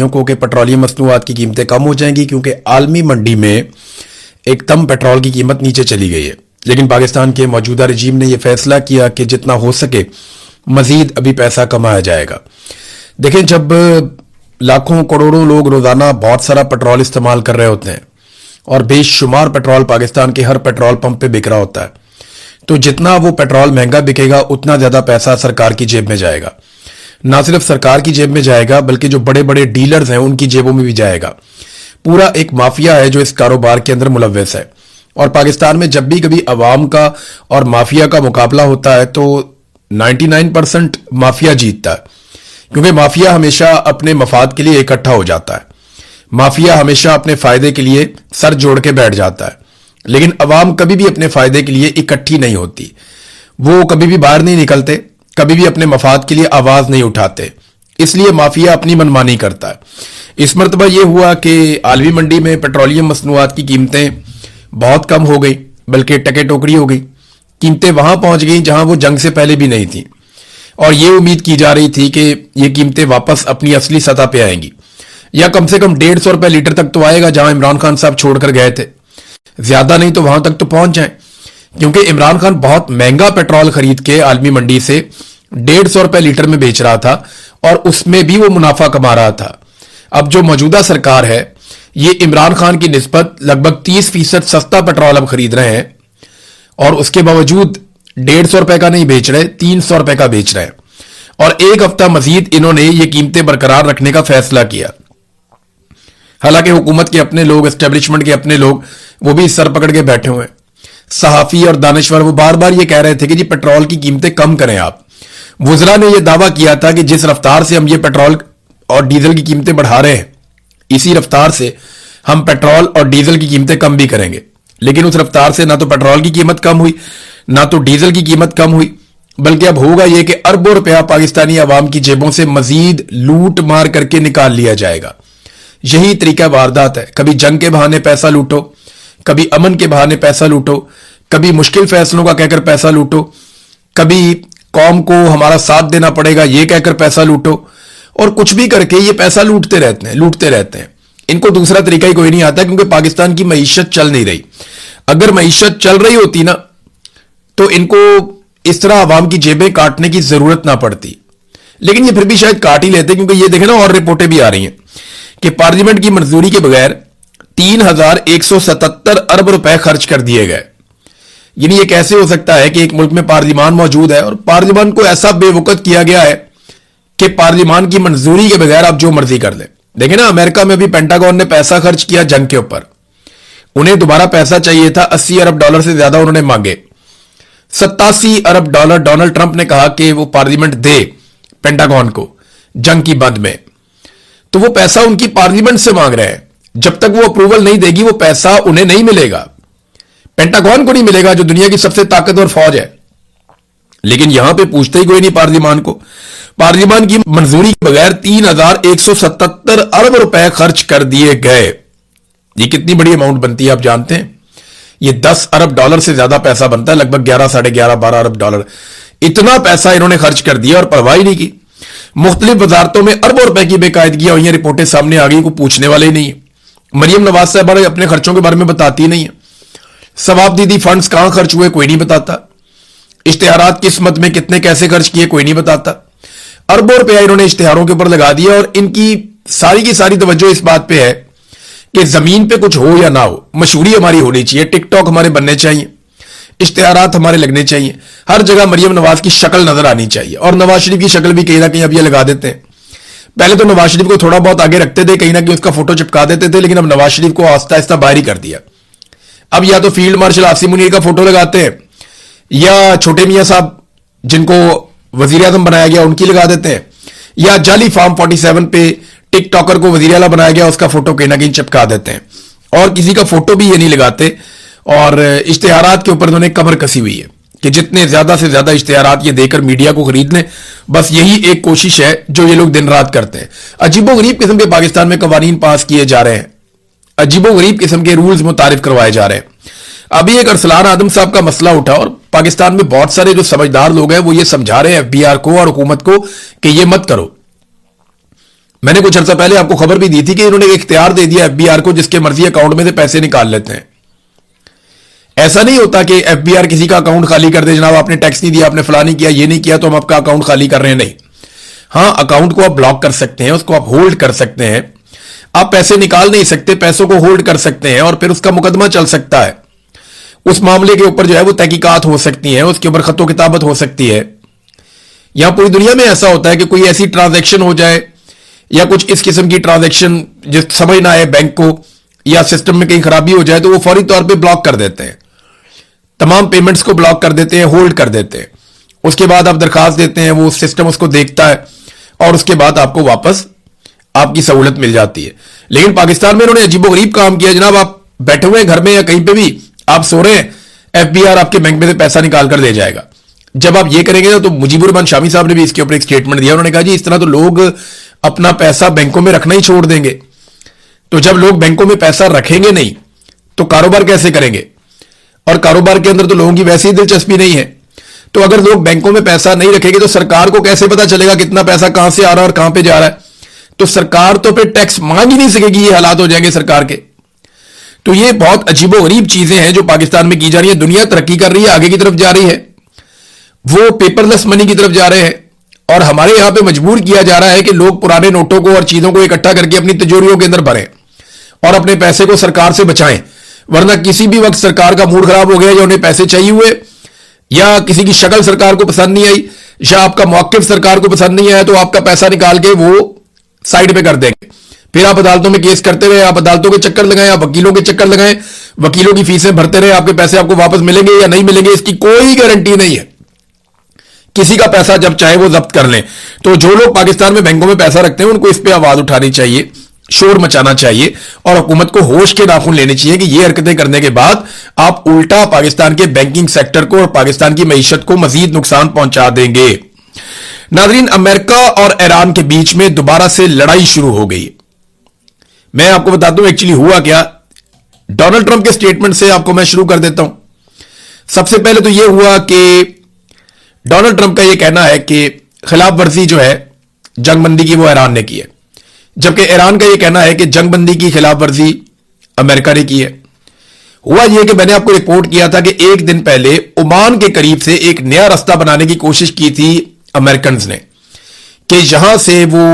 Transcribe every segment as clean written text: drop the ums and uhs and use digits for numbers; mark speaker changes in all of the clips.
Speaker 1: को कि पेट्रोलियम मसनूआत की कीमतें कम हो जाएंगी क्योंकि आलमी मंडी में एकदम पेट्रोल की कीमत नीचे चली गई है। लेकिन पाकिस्तान के मौजूदा रजीम ने यह फैसला किया कि जितना हो सके मजीद अभी पैसा कमाया जाएगा। देखें, जब लाखों करोड़ों लोग रोजाना बहुत सारा पेट्रोल इस्तेमाल कर रहे होते हैं और बेशुमार पेट्रोल पाकिस्तान के हर पेट्रोल पंप पे बिक रहा होता है, तो जितना वो पेट्रोल महंगा बिकेगा उतना ज्यादा पैसा सरकार की जेब में जाएगा। ना सिर्फ सरकार की जेब में जाएगा बल्कि जो बड़े बड़े डीलर्स हैं उनकी जेबों में भी जाएगा। पूरा एक माफिया है जो इस कारोबार के अंदर मुलव्वस है। और पाकिस्तान में जब भी कभी अवाम का और माफिया का मुकाबला होता है तो 99% माफिया जीतता है, क्योंकि माफिया हमेशा अपने मफाद के लिए इकट्ठा हो जाता है। माफिया हमेशा अपने फायदे के लिए सर जोड़ के बैठ जाता है, लेकिन अवाम कभी भी अपने फायदे के लिए इकट्ठी नहीं होती। वो कभी भी बाहर नहीं निकलते, कभी भी अपने मफाद के लिए आवाज नहीं उठाते, इसलिए माफिया अपनी मनमानी करता है। इस मरतबा यह हुआ कि आलमी मंडी में पेट्रोलियम मसनूआत की कीमतें बहुत कम हो गई, बल्कि टके टोकरी हो गई। कीमतें वहां पहुंच गई जहां वो जंग से पहले भी नहीं थी, और ये उम्मीद की जा रही थी कि ये कीमतें वापस अपनी असली सतह पे आएंगी, या कम से कम 150 रुपए लीटर तक तो आएगा जहां इमरान खान साहब छोड़कर गए थे। ज्यादा नहीं तो वहां तक तो पहुंच जाए, क्योंकि इमरान खान बहुत महंगा पेट्रोल खरीद के आलमी मंडी से 150 रुपए लीटर में बेच रहा था और उसमें भी वो मुनाफा कमा रहा था। अब जो मौजूदा सरकार है ये इमरान खान की निस्बत लगभग 30% सस्ता पेट्रोल अब खरीद रहे हैं, और उसके बावजूद 150 रुपए का नहीं बेच रहे, 300 रुपए का बेच रहे हैं। और एक हफ्ता मजीद इन्होंने ये कीमतें बरकरार रखने का फैसला किया। हालांकि हुकूमत के अपने लोग, एस्टेब्लिशमेंट के अपने लोग, वो भी सर पकड़ के बैठे हुए हैं। सहाफी और दानिश्वर वो बार बार ये कह रहे थे कि जी पेट्रोल की कीमतें कम करें आप। वुज़रा ने यह दावा किया था कि जिस रफ्तार से हम ये पेट्रोल और डीजल की कीमतें बढ़ा रहे हैं, इसी रफ्तार से हम पेट्रोल और डीजल की कीमतें कम भी करेंगे। लेकिन उस रफ्तार से ना तो पेट्रोल की कीमत कम हुई, ना तो डीजल की कीमत कम हुई, बल्कि अब होगा यह कि अरबों रुपया पाकिस्तानी आवाम की जेबों से मजीद लूट मार करके निकाल लिया जाएगा। यही तरीका वारदात है। कभी जंग के बहाने पैसा लूटो, कभी अमन के बहाने पैसा लूटो, कभी मुश्किल फैसलों का कहकर पैसा लूटो, कभी कौम को हमारा साथ देना पड़ेगा ये कहकर पैसा लूटो, और कुछ भी करके ये पैसा लूटते रहते हैं। इनको दूसरा तरीका ही कोई नहीं आता, क्योंकि पाकिस्तान की मईशत चल नहीं रही। अगर मईशत चल रही होती ना तो इनको इस तरह आवाम की जेबें काटने की जरूरत ना पड़ती, लेकिन ये फिर भी शायद काट ही लेते, क्योंकि ये देखे ना, और रिपोर्टें भी आ रही हैं कि पार्लियामेंट की मंजूरी के बगैर 3177 अरब रुपए खर्च कर दिए गए। यानी ये कैसे हो सकता है कि एक मुल्क में पार्लियामान मौजूद है और पार्लियामान को ऐसा बेवकूफ किया गया है कि पार्लियामान की मंजूरी के बगैर आप जो मर्जी कर लें। देखें ना, अमेरिका में भी पेंटागन ने पैसा खर्च किया जंग के ऊपर। उन्हें दोबारा पैसा चाहिए था, 80 अरब डॉलर से ज्यादा उन्होंने मांगे। 87 अरब डॉलर डोनाल्ड ट्रंप ने कहा कि वो पार्लियामेंट दे पेंटागन को जंग की बंद में। तो वो पैसा उनकी पार्लियामेंट से मांग रहे हैं। जब तक वो अप्रूवल नहीं देगी वो पैसा उन्हें नहीं मिलेगा, पेंटागन को नहीं मिलेगा जो दुनिया की सबसे ताकतवर फौज है। लेकिन यहां पे पूछते ही कोई नहीं पार्लियामान को। पार्लियामान की मंजूरी के बगैर 3177 अरब रुपए खर्च कर दिए गए। ये कितनी बड़ी अमाउंट बनती है आप जानते हैं? ये 10 अरब डॉलर से ज्यादा पैसा बनता है, लगभग 11, साढ़े 11, 12 अरब डॉलर। इतना पैसा इन्होंने खर्च कर दिया और परवाह ही नहीं की। मुख्तलिफ वजारतों में अरबों रुपए की बेकायदगियां हुई हैं, रिपोर्टें सामने आ गई, को पूछने वाले ही नहीं है। मरियम नवाज साहब अपने खर्चों के बारे में बताती नहीं है। सवाब दीदी फंड्स कहां खर्च हुए कोई नहीं बताता। इश्तिहारात किस मद में कितने कैसे खर्च किए कोई नहीं बताता। अरबों रुपया इन्होंने इश्तिहारों के ऊपर लगा दिया, और इनकी सारी की सारी तवज्जो इस बात पे है कि जमीन पे कुछ हो या ना हो, मशहूरी हमारी होनी चाहिए, टिकटॉक हमारे बनने चाहिए, इश्तिहारात हमारे लगने चाहिए, हर जगह मरियम नवाज की शक्ल नजर आनी चाहिए। और नवाज शरीफ की शक्ल भी कहीं ना कहीं अब ये लगा देते हैं। पहले तो नवाज शरीफ को थोड़ा बहुत आगे रखते थे, कहीं ना कहीं उसका फोटो चिपका देते थे, लेकिन अब नवाज शरीफ को आहिस्ता आहिस्ता बाहर ही कर दिया। अब या तो फील्ड मार्शल आसिम मुनीर का फोटो लगाते हैं, या छोटे मियां साहब जिनको वजीर आजम बनाया गया उनकी लगा देते हैं, या जाली फार्म 47 पे टिकटॉकर को वजीर आला बनाया गया उसका फोटो कहीं ना कहीं चिपका देते हैं, और किसी का फोटो भी ये नहीं लगाते। और इश्तिहारात के ऊपर उन्होंने कमर कसी हुई है कि जितने ज्यादा से ज्यादा इश्तिहारात ये देकर मीडिया को खरीद लें, बस यही एक कोशिश है जो ये लोग दिन रात करते हैं। अजीबोगरीब किस्म के पाकिस्तान में कवानीन पास किए जा रहे हैं, अजीबोगरीब किस्म के रूल्स मुतारिफ करवाए जा रहे हैं। अभी एक अरसलान आदम साहब का मसला उठा, और पाकिस्तान में बहुत सारे जो समझदार लोग हैं वो ये समझा रहे हैं एफबीआर को और हुकूमत को कि ये मत करो। मैंने कुछ अर्सा पहले आपको खबर भी दी थी कि इन्होंने एक इख्तियार दे दिया एफबीआर को जिसके मर्जी अकाउंट में से पैसे निकाल लेते हैं। ऐसा नहीं होता कि एफबीआर किसी का अकाउंट खाली कर दे, जनाब आपने टैक्स नहीं दिया, आपने फला नहीं किया, ये नहीं किया तो हम आपका अकाउंट खाली कर रहे हैं। नहीं, हाँ, अकाउंट को आप ब्लॉक कर सकते हैं, उसको आप होल्ड कर सकते हैं, आप पैसे निकाल नहीं सकते, पैसों को होल्ड कर सकते हैं और फिर उसका मुकदमा चल सकता है। उस मामले के ऊपर जो है वो तहकीकात हो सकती है, उसके ऊपर खतो किताबत हो सकती है। यहां पूरी दुनिया में ऐसा होता है कि कोई ऐसी ट्रांजैक्शन हो जाए या कुछ इस किस्म की ट्रांजैक्शन जिस समझ ना आए बैंक को या सिस्टम में कहीं खराबी हो जाए तो वो फौरी तौर पे ब्लॉक कर देते हैं, तमाम पेमेंट्स को ब्लॉक कर देते हैं, होल्ड कर देते हैं। उसके बाद आप दरखास्त देते हैं, वो सिस्टम उसको देखता है और उसके बाद आपको वापस आपकी सहूलत मिल जाती है। लेकिन पाकिस्तान में इन्होंने अजीबोगरीब काम किया। जनाब आप बैठे हुए हैं घर में या कहीं पे भी आप सो रहे हैं, एफबीआर आपके बैंक में से पैसा निकाल कर दे जाएगा। जब आप ये करेंगे तो मुजीबुर रहमान शामी साहब ने भी इसके ऊपर एक स्टेटमेंट दिया। उन्होंने कहा जी इस तरह तो लोग अपना पैसा बैंकों में रखना ही छोड़ देंगे, तो जब लोग बैंकों में पैसा रखेंगे नहीं तो कारोबार कैसे करेंगे, और कारोबार के अंदर तो लोगों की वैसे ही दिलचस्पी नहीं है। तो अगर लोग बैंकों में पैसा नहीं रखेंगे तो सरकार को कैसे पता चलेगा कितना पैसा कहां से आ रहा है और कहां पे जा रहा है? तो सरकार तो फिर टैक्स मांग ही नहीं सकेगी, ये हालात हो जाएंगे सरकार के। तो ये बहुत अजीबोगरीब चीजें हैं जो पाकिस्तान में की जा रही है। दुनिया तरक्की कर रही है, आगे की तरफ जा रही है, वो पेपरलेस मनी की तरफ जा रहे हैं और हमारे यहां पे मजबूर किया जा रहा है कि लोग पुराने नोटों को और चीजों को इकट्ठा करके अपनी तिजोरियों के अंदर भरें और अपने पैसे को सरकार से बचाएं। वरना किसी भी वक्त सरकार का मूड खराब हो गया या उन्हें पैसे चाहिए हुए या किसी की शक्ल सरकार को पसंद नहीं आई या आपका मौकिफ सरकार को पसंद नहीं आया तो आपका पैसा निकाल के वो साइड पे कर देंगे। फिर आप अदालतों में केस करते रहे, आप अदालतों के चक्कर लगाएं, आप वकीलों के चक्कर लगाएं, वकीलों की फीसें भरते रहे, आपके पैसे आपको वापस मिलेंगे या नहीं मिलेंगे इसकी कोई गारंटी नहीं है। किसी का पैसा जब चाहे वो जब्त कर लें। तो जो लोग पाकिस्तान में बैंकों में पैसा रखते हैं उनको इस पर आवाज उठानी चाहिए, शोर मचाना चाहिए और हुकूमत को होश के नाखून लेने चाहिए कि ये हरकतें करने के बाद आप उल्टा पाकिस्तान के बैंकिंग सेक्टर को और पाकिस्तान की मईशत को मजीद नुकसान पहुंचा देंगे। नाजरीन, अमेरिका और ईरान के बीच में दोबारा से लड़ाई शुरू हो गई। मैं आपको बता दूं एक्चुअली हुआ क्या। डोनाल्ड ट्रंप के स्टेटमेंट से आपको मैं शुरू कर देता हूं। सबसे पहले तो यह हुआ कि डोनाल्ड ट्रंप का यह कहना है कि खिलाफ वर्जी जो है जंगबंदी की वो ईरान ने की है, जबकि ईरान का यह कहना है कि जंगबंदी की खिलाफ वर्जी अमेरिका ने की है। हुआ यह कि मैंने आपको रिपोर्ट किया था कि एक दिन पहले ओमान के करीब से एक नया रास्ता बनाने की कोशिश की थी अमेरिकन ने कि यहां से वो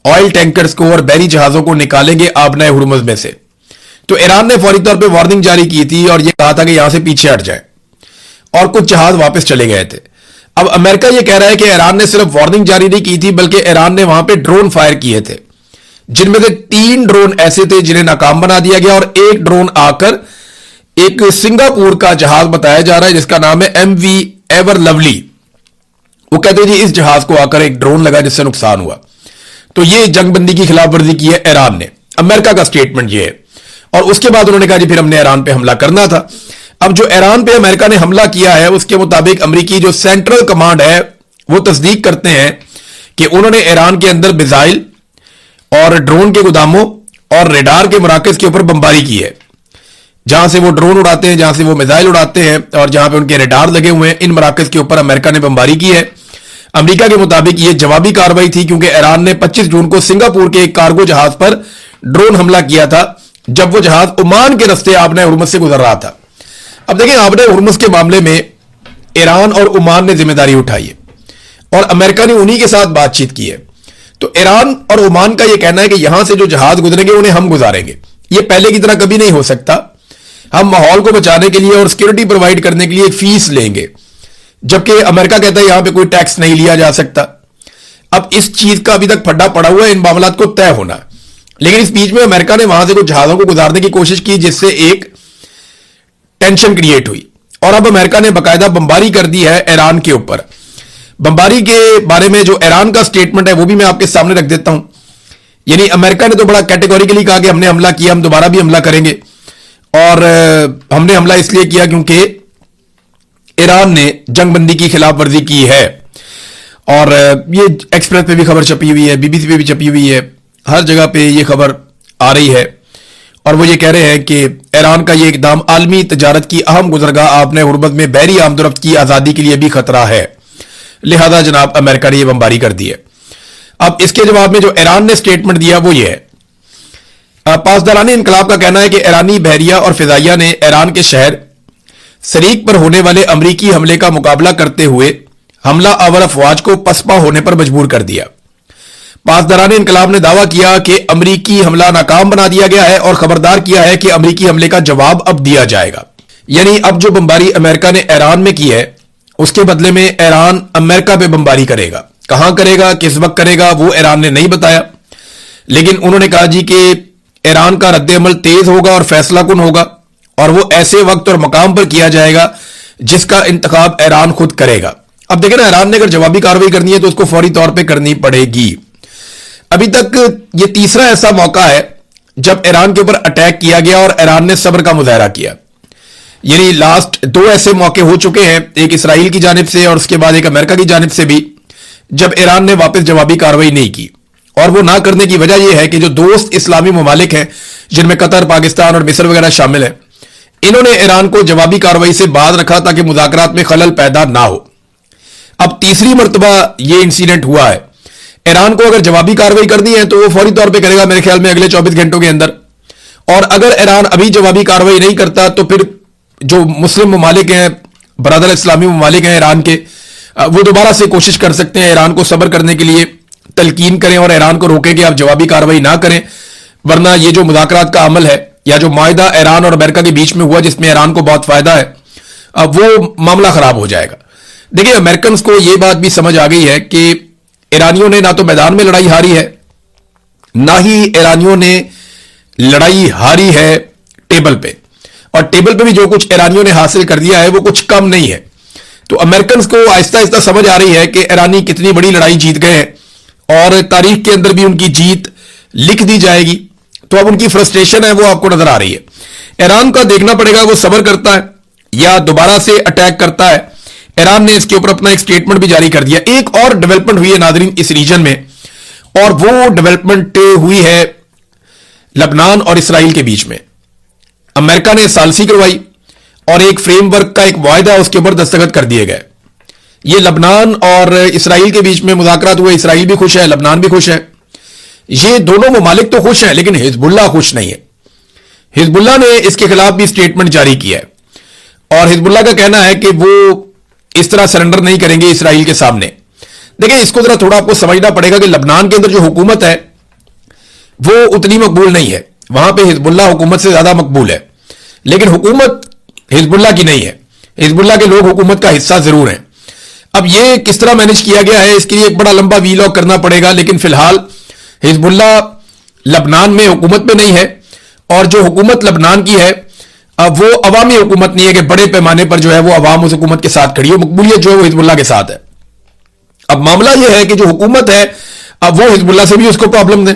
Speaker 1: ऑयल टैंकर्स को और बहरी जहाजों को निकालेंगे आबनाए हुर्मुज में से। तो ईरान ने फौरी तौर पे वार्निंग जारी की थी और यह कहा था कि यहां से पीछे हट जाए और कुछ जहाज वापस चले गए थे। अब अमेरिका यह कह रहा है कि ईरान ने सिर्फ वार्निंग जारी नहीं की थी बल्कि ईरान ने वहां पे ड्रोन फायर किए थे, जिनमें से 3 ड्रोन ऐसे थे जिन्हें नाकाम बना दिया गया और एक ड्रोन आकर एक सिंगापुर का जहाज बताया जा रहा है जिसका नाम है MV एवर लवली। वो कहते हैं जी इस जहाज को आकर एक ड्रोन लगा जिससे नुकसान हुआ। तो ये जंगबंदी की खिलाफ वर्जी की है ईरान ने। अमेरिका का स्टेटमेंट ये है और उसके बाद उन्होंने कहा जी फिर हमने ईरान पे हमला करना था। अब जो ईरान पे अमेरिका ने हमला किया है उसके मुताबिक अमेरिकी जो सेंट्रल कमांड है वो तस्दीक करते हैं कि उन्होंने ईरान के अंदर मिसाइल और ड्रोन के गोदामों और रेडार के मराकज के ऊपर बमबारी की है। जहां से वो ड्रोन उड़ाते हैं, जहां से वो मिसाइल उड़ाते हैं और जहां पे उनके रेडार लगे हुए हैं, इन मराकज के ऊपर अमेरिका ने बमबारी की है। अमेरिका के मुताबिक ये जवाबी कार्रवाई थी क्योंकि ईरान ने 25 जून को सिंगापुर के एक कार्गो जहाज पर ड्रोन हमला किया था जब वो जहाज ओमान के रास्ते आबनाए हुर्मुज से गुजर रहा था। अब देखें, आबनाए हुर्मुज के मामले में ईरान और ओमान ने जिम्मेदारी उठाई है और अमेरिका ने उन्हीं के साथ बातचीत की है। तो ईरान और ओमान का यह कहना है कि यहां से जो जहाज गुजरेंगे उन्हें हम गुजारेंगे। ये पहले की तरह कभी नहीं हो सकता। हम माहौल को बचाने के लिए और सिक्योरिटी प्रोवाइड करने के लिए एक फीस लेंगे, जबकि अमेरिका कहता है यहां पे कोई टैक्स नहीं लिया जा सकता। अब इस चीज का अभी तक फड्डा पड़ा हुआ है, इन मामलात को तय होना। लेकिन इस बीच में अमेरिका ने वहां से कुछ जहाजों को गुजारने की कोशिश की जिससे एक टेंशन क्रिएट हुई और अब अमेरिका ने बाकायदा बमबारी कर दी है ईरान के ऊपर। बमबारी के बारे में जो ईरान का स्टेटमेंट है वो भी मैं आपके सामने रख देता हूं। यानी अमेरिका ने तो बड़ा कैटेगोरिकली कहा कि हमने हमला किया, हम दोबारा भी हमला करेंगे और हमने हमला इसलिए किया क्योंकि ईरान ने जंगबंदी की खिलाफ वर्जी की है। और ये एक्सप्रेस पे भी खबर छपी हुई है, BBC पे भी छपी हुई है, हर जगह पे ये खबर आ रही है और वो ये कह रहे हैं कि ईरान का ये इकदाम आलमी तजारत की अहम गुजरगाह आबनाए हुर्मुज में बहरी आमदोरफ्त की आजादी के लिए भी खतरा है, लिहाजा जनाब अमेरिका ने ये बमबारी कर दी है। اب اس کے جواب میں جو ایران نے سٹیٹمنٹ دیا وہ یہ ہے، پاسداران انقلاب کا کہنا ہے کہ ایرانی بحریہ اور فضائیہ نے ایران کے شہر سریک پر ہونے والے امریکی حملے کا مقابلہ کرتے ہوئے حملہ آور افواج کو پسپا ہونے پر مجبور کر دیا۔ پاسداران انقلاب نے دعویٰ کیا کہ امریکی حملہ ناکام بنا دیا گیا ہے اور خبردار کیا ہے کہ امریکی حملے کا جواب اب دیا جائے گا۔ یعنی اب جو بمباری امریکہ نے ایران میں کی ہے اس کے بدلے میں ایران امریکہ پہ بمباری کرے گا۔ کہاں کرے گا، کس وقت کرے گا، وہ ایران نے نہیں بتایا، لیکن انہوں نے کہا جی کہ ایران کا رد عمل تیز ہوگا اور فیصلہ کن ہوگا، اور وہ ایسے وقت اور مقام پر کیا جائے گا جس کا انتخاب ایران خود کرے گا۔ اب دیکھیں نا، ایران نے اگر جوابی کارروائی کرنی ہے تو اس کو فوری طور پہ کرنی پڑے گی۔ ابھی تک یہ تیسرا ایسا موقع ہے جب ایران کے اوپر اٹیک کیا گیا اور ایران نے صبر کا مظاہرہ کیا۔ یعنی لاسٹ 2 ایسے موقع ہو چکے ہیں، ایک اسرائیل کی جانب سے اور اس کے بعد ایک امریکہ کی جانب سے بھی، جب ایران نے واپس جوابی کارروائی نہیں کی۔ اور وہ نہ کرنے کی وجہ یہ ہے کہ جو دوست اسلامی ممالک ہیں جن میں قطر، پاکستان اور مصر وغیرہ شامل ہیں، انہوں نے ایران کو جوابی کارروائی سے باز رکھا تاکہ مذاکرات میں خلل پیدا نہ ہو۔ اب تیسری مرتبہ یہ انسیڈنٹ ہوا ہے۔ ایران کو اگر جوابی کارروائی کرنی ہے تو وہ فوری طور پہ کرے گا، میرے خیال میں اگلے 24 گھنٹوں کے اندر۔ اور اگر ایران ابھی جوابی کارروائی نہیں کرتا تو پھر جو مسلم ممالک ہیں، برادر اسلامی ممالک ہیں ایران کے، وہ دوبارہ سے کوشش کر سکتے ہیں ایران کو صبر کرنے کے لیے، تلقین کریں اور ایران کو روکیں کہ آپ جوابی کارروائی نہ کریں، ورنہ یہ جو مذاکرات کا عمل ہے یا جو معاہدہ ایران اور امریکہ کے بیچ میں ہوا جس میں ایران کو بہت فائدہ ہے، وہ معاملہ خراب ہو جائے گا۔ دیکھیں، امریکنز کو یہ بات بھی سمجھ آ گئی ہے کہ ایرانیوں نے نہ تو میدان میں لڑائی ہاری ہے، نہ ہی ایرانیوں نے لڑائی ہاری ہے ٹیبل پہ، اور ٹیبل پہ بھی جو کچھ ایرانیوں نے حاصل کر دیا ہے وہ کچھ کم نہیں ہے۔ تو امریکنز کو آہستہ آہستہ سمجھ آ رہی ہے کہ ایرانی کتنی بڑی لڑائی جیت گئے ہیں اور تاریخ کے اندر بھی ان کی جیت لکھ دی جائے گی۔ تو اب ان کی فرسٹریشن ہے وہ آپ کو نظر آ رہی ہے۔ ایران کا دیکھنا پڑے گا وہ صبر کرتا ہے یا دوبارہ سے اٹیک کرتا ہے۔ ایران نے اس کے اوپر اپنا ایک سٹیٹمنٹ بھی جاری کر دیا۔ ایک اور ڈیولپمنٹ ہوئی ہے ناظرین اس ریجن میں، اور وہ ڈیولپمنٹ ہوئی ہے لبنان اور اسرائیل کے بیچ میں۔ امریکہ نے ثالثی کروائی اور ایک فریم ورک کا ایک معاہدہ اس کے اوپر دستخط کر دیے گئے۔ یہ لبنان اور اسرائیل کے بیچ میں مذاکرات ہوئے، اسرائیل بھی خوش ہے، لبنان بھی خوش ہے۔ یہ دونوں ممالک تو خوش ہیں لیکن حزب اللہ خوش نہیں ہے۔ حزب اللہ نے اس کے خلاف بھی سٹیٹمنٹ جاری کیا ہے، اور حزب اللہ کا کہنا ہے کہ وہ اس طرح سرنڈر نہیں کریں گے اسرائیل کے سامنے۔ دیکھیں، اس کو ذرا تھوڑا آپ کو سمجھنا پڑے گا کہ لبنان کے اندر جو حکومت ہے وہ اتنی مقبول نہیں ہے، وہاں پہ حزب اللہ حکومت سے زیادہ مقبول ہے، لیکن حکومت حزب اللہ کی نہیں ہے۔ حزب اللہ کے لوگ حکومت کا حصہ ضرور ہیں۔ اب یہ کس طرح مینج کیا گیا ہے اس کے لیے ایک بڑا لمبا ویلاگ کرنا پڑے گا، لیکن فی الحال حزب اللہ لبنان میں حکومت میں نہیں ہے، اور جو حکومت لبنان کی ہے وہ عوامی حکومت نہیں ہے کہ بڑے پیمانے پر جو ہے وہ عوام اس حکومت کے ساتھ کھڑی ہو، مقبولیت جو ہے وہ حزب اللہ کے ساتھ ہے۔ اب معاملہ یہ ہے کہ جو حکومت ہے اب وہ حزب اللہ سے بھی اس کو پرابلم دیں،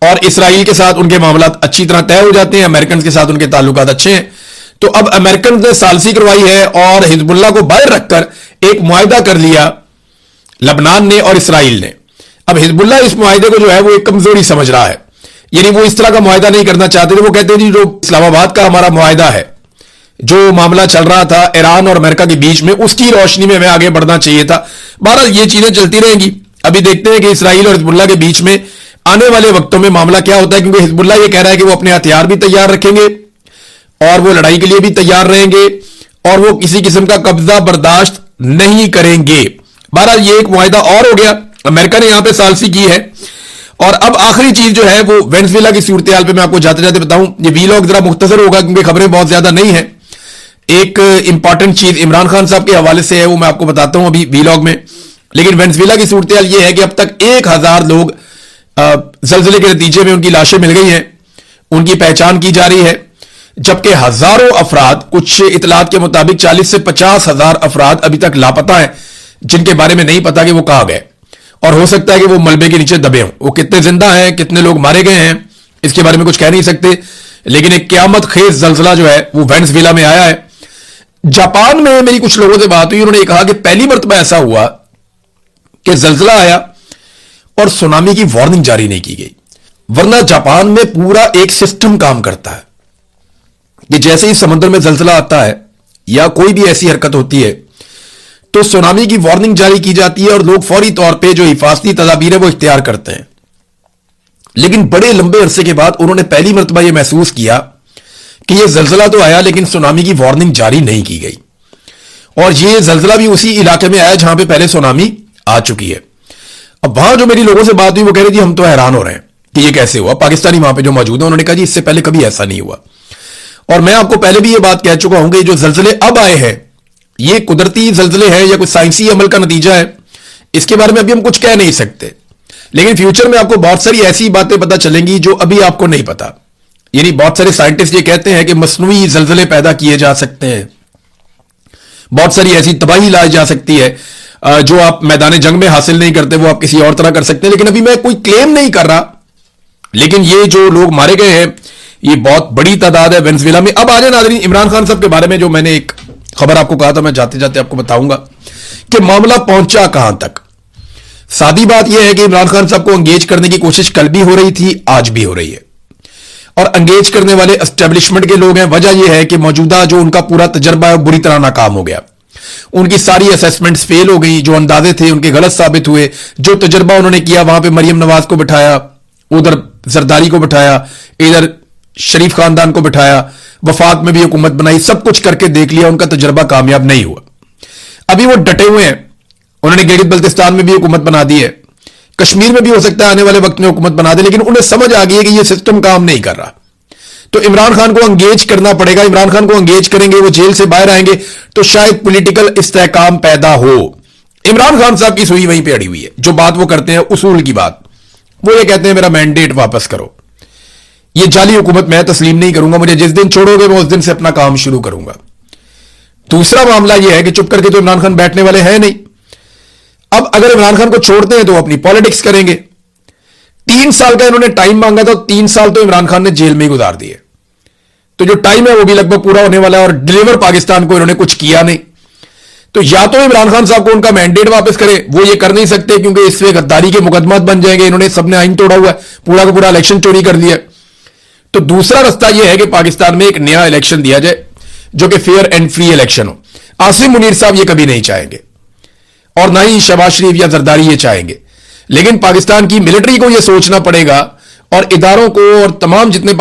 Speaker 1: اور اسرائیل کے ساتھ ان کے معاملات اچھی طرح طے ہو جاتے ہیں، امریکن کے ساتھ ان کے تعلقات اچھے ہیں۔ تو اب امریکن نے ثالثی کروائی ہے اور حزب اللہ کو باہر رکھ کر ایک معاہدہ کر لیا لبنان نے اور اسرائیل نے۔ اب حزب اللہ اس معاہدے کو جو ہے وہ ایک کمزوری سمجھ رہا ہے، یعنی وہ اس طرح کا معاہدہ نہیں کرنا چاہتے تھے۔ وہ کہتے ہیں جی جو اسلام آباد کا ہمارا معاہدہ ہے، جو معاملہ چل رہا تھا ایران اور امریکہ کے بیچ میں، اس کی روشنی میں ہمیں آگے بڑھنا چاہیے تھا۔ بہرحال یہ چیزیں چلتی رہیں گی، ابھی دیکھتے ہیں کہ اسرائیل اور حزب اللہ کے بیچ میں آنے والے وقتوں میں معاملہ کیا ہوتا ہے، کیونکہ حزب اللہ یہ کہہ رہا ہے کہ وہ اپنے ہتھیار بھی تیار رکھیں گے اور وہ لڑائی کے لیے بھی تیار رہیں گے، اور وہ کسی قسم کا قبضہ برداشت نہیں کریں گے۔ بہرحال یہ ایک معاہدہ اور ہو گیا، امریکہ نے یہاں پہ ثالثی کی ہے۔ اور اب آخری چیز جو ہے وہ وینزویلا کی صورتحال پہ میں آپ کو جاتے جاتے بتاؤں، یہ ویلاگ ذرا مختصر ہوگا کیونکہ خبریں بہت زیادہ نہیں ہیں۔ ایک امپورٹنٹ چیز عمران خان صاحب کے حوالے سے ہے، وہ میں آپ کو بتاتا ہوں ابھی ویلاگ میں۔ لیکن وینزویلا کی صورتحال یہ ہے کہ اب تک 1000 لوگ زلزلے کے نتیجے میں ان کی لاشیں مل گئی ہیں، ان کی پہچان کی جا رہی ہے، جبکہ ہزاروں افراد، کچھ اطلاعات کے مطابق 40 سے 50 ہزار افراد ابھی تک لاپتہ ہیں، جن کے بارے میں نہیں پتا کہ وہ کہاں گئے، اور ہو سکتا ہے کہ وہ ملبے کے نیچے دبے ہوں۔ وہ کتنے زندہ ہیں، کتنے لوگ مارے گئے ہیں، اس کے بارے میں کچھ کہہ نہیں سکتے، لیکن ایک قیامت خیز زلزلہ جو ہے وہ وینزویلا میں آیا ہے۔ جاپان میں میری کچھ لوگوں سے بات ہوئی، انہوں نے کہا کہ پہلی مرتبہ ایسا ہوا کہ زلزلہ آیا اور سونامی کی وارننگ جاری نہیں کی گئی، ورنہ جاپان میں پورا ایک سسٹم کام کرتا ہے کہ جیسے ہی سمندر میں زلزلہ آتا ہے یا کوئی بھی ایسی حرکت ہوتی ہے तो सुनामी की वार्निंग जारी की जाती है और लोग फौरी तौर पे जो हिफाजती तदाबीर है वो इख्तियार करते हैं। लेकिन बड़े लंबे अरसे के बाद उन्होंने पहली मरतबा यह महसूस किया कि यह जलजला तो आया लेकिन सुनामी की वार्निंग जारी नहीं की गई, और यह जलजला भी उसी इलाके में आया जहां पे पहले सुनामी आ चुकी है। अब वहां जो मेरी लोगों से बात हुई वो कह रही थी हम तो हैरान हो रहे हैं कि ये कैसे हुआ। पाकिस्तानी वहां पे जो मौजूद है उन्होंने कहा जी इससे पहले कभी ऐसा नहीं हुआ। और मैं आपको पहले भी ये बात कह चुका हूं कि जो जलजले अब आए हैं ये कुदरती जलजले हैं या कुछ साइंसी अमल का नतीजा है, इसके बारे में अभी हम कुछ कह नहीं सकते। लेकिन फ्यूचर में आपको बहुत सारी ऐसी बातें पता चलेंगी जो अभी आपको नहीं पता। यानी बहुत सारे साइंटिस्ट ये कहते हैं कि मसनूई जलजले पैदा किए जा सकते हैं, बहुत सारी ऐसी तबाही लाई जा सकती है जो आप मैदान जंग में हासिल नहीं करते वो आप किसी और तरह कर सकते हैं। लेकिन अभी मैं कोई क्लेम नहीं कर रहा, लेकिन ये जो लोग मारे गए हैं ये बहुत बड़ी तादाद है वेनेजुएला में। अब आ जाए नाज़रीन इमरान खान साहब के बारे में, जो मैंने एक खबर आपको कहा था, मैं जाते जाते आपको बताऊंगा कि मामला पहुंचा कहां तक। सादी बात यह है कि इमरान खान साहब को एंगेज करने की कोशिश कल भी हो रही थी, आज भी हो रही है, और एंगेज करने वाले एस्टेब्लिशमेंट के लोग हैं। वजह यह है कि मौजूदा जो उनका पूरा तजर्बा है बुरी तरह नाकाम हो गया। उनकी सारी असेसमेंट्स फेल हो गई, जो अंदाजे थे उनके गलत साबित हुए। जो तजर्बा उन्होंने किया वहां पे मरियम नवाज को बिठाया, उधर जरदारी को बिठाया, इधर शरीफ खानदान को बिठाया, वफाक में भी हुकूमत बनाई, सब कुछ करके देख लिया, उनका तजर्बा कामयाब नहीं हुआ। अभी वो डटे हुए हैं, उन्होंने गिलगित बल्तिस्तान में भी हुकूमत बना दी है, कश्मीर में भी हो सकता है आने वाले वक्त में हुकूमत बना दे, लेकिन उन्हें समझ आ गई है कि यह सिस्टम काम नहीं कर रहा। तो इमरान खान को एंगेज करना पड़ेगा। इमरान खान को एंगेज करेंगे, वो जेल से बाहर आएंगे तो शायद पॉलिटिकल इस्तेहकाम पैदा हो। इमरान खान साहब की सुई वहीं पे अड़ी हुई है। जो बात वो करते हैं उसूल की बात, वो ये कहते हैं मेरा मैंडेट वापस करो, ये जाली हुकूमत मैं तस्लीम नहीं करूंगा, मुझे जिस दिन छोड़ोगे मैं उस दिन से अपना काम शुरू करूंगा। दूसरा मामला यह है कि चुप करके तो इमरान खान बैठने वाले हैं नहीं। अब अगर इमरान खान को छोड़ते हैं तो अपनी पॉलिटिक्स करेंगे। 3 साल का इन्होंने टाइम मांगा था, 3 साल तो इमरान खान ने जेल में ही गुजार दिए, तो जो टाइम है वो भी लगभग पूरा होने वाला है और डिलीवर पाकिस्तान को इन्होंने कुछ किया नहीं। तो या तो इमरान खान साहब को उनका मैंडेट वापस करे, वो ये कर नहीं सकते क्योंकि इससे गद्दारी के मुकदमात बन जाएंगे, इन्होंने सबने आइन तोड़ा हुआ है, पूरा का पूरा इलेक्शन चोरी कर दिया। तो दूसरा रास्ता यह है कि पाकिस्तान में एक नया इलेक्शन दिया जाए जो कि फेयर एंड फ्री इलेक्शन हो। आसिम मुनीर साहब ये कभी नहीं चाहेंगे और ना ही शहबाज शरीफ या जरदारी ये चाहेंगे, लेकिन पाकिस्तान की मिलिट्री को यह सोचना पड़ेगा और इदारों को और तमाम जितने